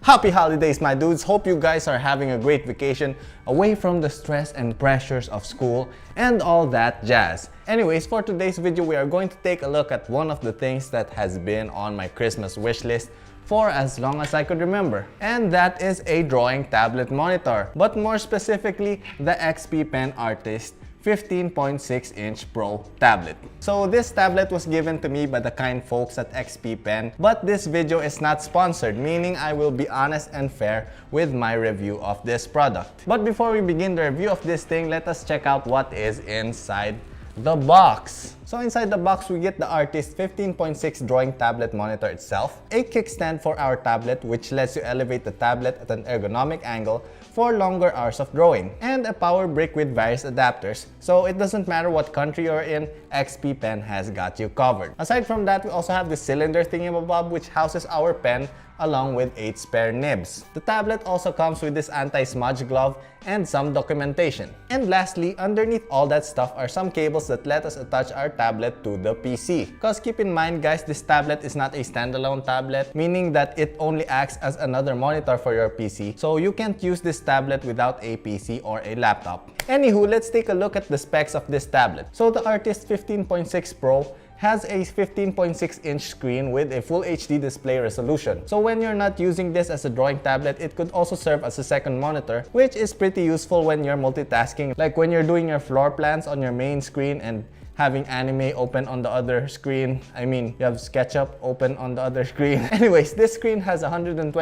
Happy holidays, my dudes. Hope you guys are having a great vacation away from the stress and pressures of school and all that jazz. Anyways, for today's video, we are going to take a look at one of the things that has been on my Christmas wish list for as long as I could remember. And that is a drawing tablet monitor, but more specifically, the XP Pen Artist 15.6-inch Pro tablet. So this tablet was given to me by the kind folks at XP Pen, but this video is not sponsored, meaning I will be honest and fair with my review of this product. But before we begin the review of this thing, let us check out what is inside the box. So inside the box, we get the Artist 15.6 drawing tablet monitor itself, a kickstand for our tablet which lets you elevate the tablet at an ergonomic angle for longer hours of drawing, and a power brick with various adapters, so it doesn't matter what country you're in, XP Pen has got you covered. Aside from that, we also have the cylinder thingy-mabob which houses our pen along with 8 spare nibs. The tablet also comes with this anti-smudge glove and some documentation. And lastly, underneath all that stuff are some cables that let us attach our tablet to the PC. Because keep in mind guys, this tablet is not a standalone tablet, meaning that it only acts as another monitor for your PC, so you can't use this tablet without a PC or a laptop. Anywho, let's take a look at the specs of this tablet. So the Artist 15.6 Pro has a 15.6-inch screen with a full HD display resolution. So when you're not using this as a drawing tablet, it could also serve as a second monitor, which is pretty useful when you're multitasking, like when you're doing your floor plans on your main screen and having anime open on the other screen. I mean, you have SketchUp open on the other screen. Anyways, this screen has 120%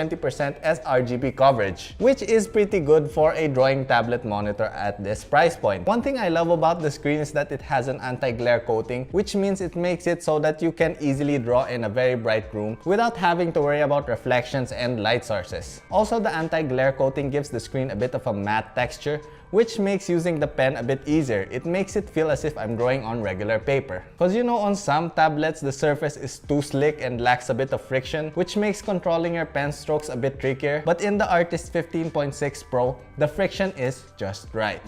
sRGB coverage, which is pretty good for a drawing tablet monitor at this price point. One thing I love about the screen is that it has an anti-glare coating, which means it makes it so that you can easily draw in a very bright room without having to worry about reflections and light sources. Also, the anti-glare coating gives the screen a bit of a matte texture, which makes using the pen a bit easier. It makes it feel as if I'm drawing on regular paper. Cause you know, on some tablets, the surface is too slick and lacks a bit of friction, which makes controlling your pen strokes a bit trickier. But in the Artist 15.6 Pro, the friction is just right.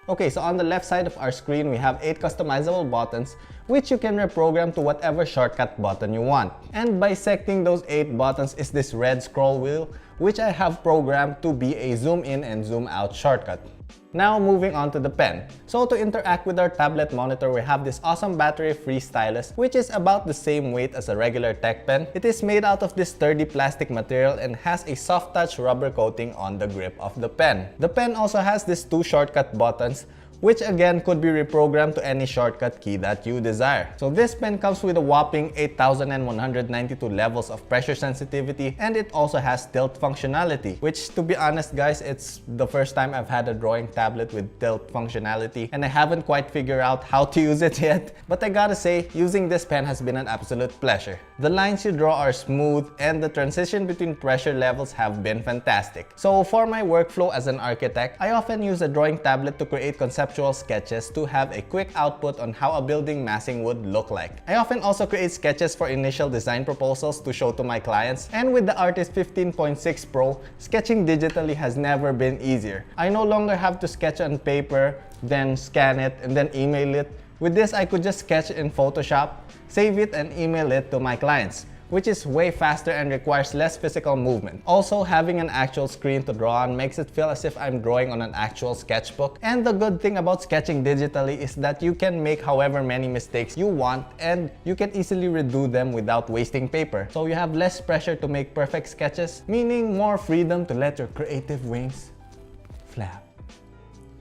Okay, so on the left side of our screen, we have 8 customizable buttons, which you can reprogram to whatever shortcut button you want. And bisecting those 8 buttons is this red scroll wheel, which I have programmed to be a zoom in and zoom out shortcut. Now moving on to the pen. So to interact with our tablet monitor, we have this awesome battery-free stylus, which is about the same weight as a regular tech pen. It is made out of this sturdy plastic material and has a soft touch rubber coating on the grip of the pen. The pen also has these 2 shortcut buttons, which again could be reprogrammed to any shortcut key that you desire. So this pen comes with a whopping 8,192 levels of pressure sensitivity, and it also has tilt functionality, which to be honest guys, it's the first time I've had a drawing tablet with tilt functionality and I haven't quite figured out how to use it yet. But I gotta say, using this pen has been an absolute pleasure. The lines you draw are smooth and the transition between pressure levels have been fantastic. So for my workflow as an architect, I often use a drawing tablet to create conceptual sketches to have a quick output on how a building massing would look like. I often also create sketches for initial design proposals to show to my clients, and with the Artist 15.6 Pro, sketching digitally has never been easier. I no longer have to sketch on paper, then scan it, and then email it. With this, I could just sketch in Photoshop, save it, and email it to my clients, which is way faster and requires less physical movement. Also, having an actual screen to draw on makes it feel as if I'm drawing on an actual sketchbook. And the good thing about sketching digitally is that you can make however many mistakes you want and you can easily redo them without wasting paper. So you have less pressure to make perfect sketches, meaning more freedom to let your creative wings flap.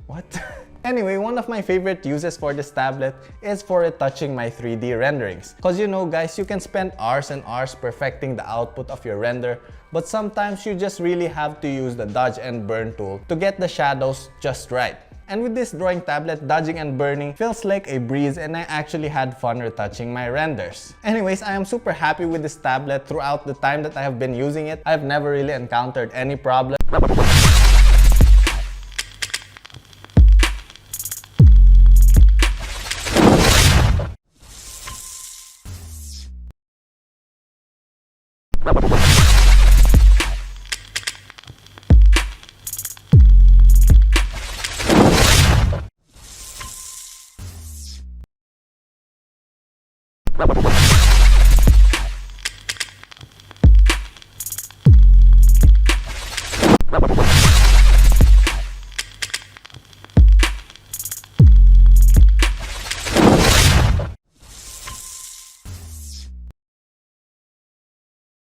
What? Anyway, one of my favorite uses for this tablet is for retouching my 3D renderings. Cause you know guys, you can spend hours and hours perfecting the output of your render, but sometimes you just really have to use the dodge and burn tool to get the shadows just right. And with this drawing tablet, dodging and burning feels like a breeze, and I actually had fun retouching my renders. Anyways, I am super happy with this tablet. Throughout the time that I have been using it, I've never really encountered any problem.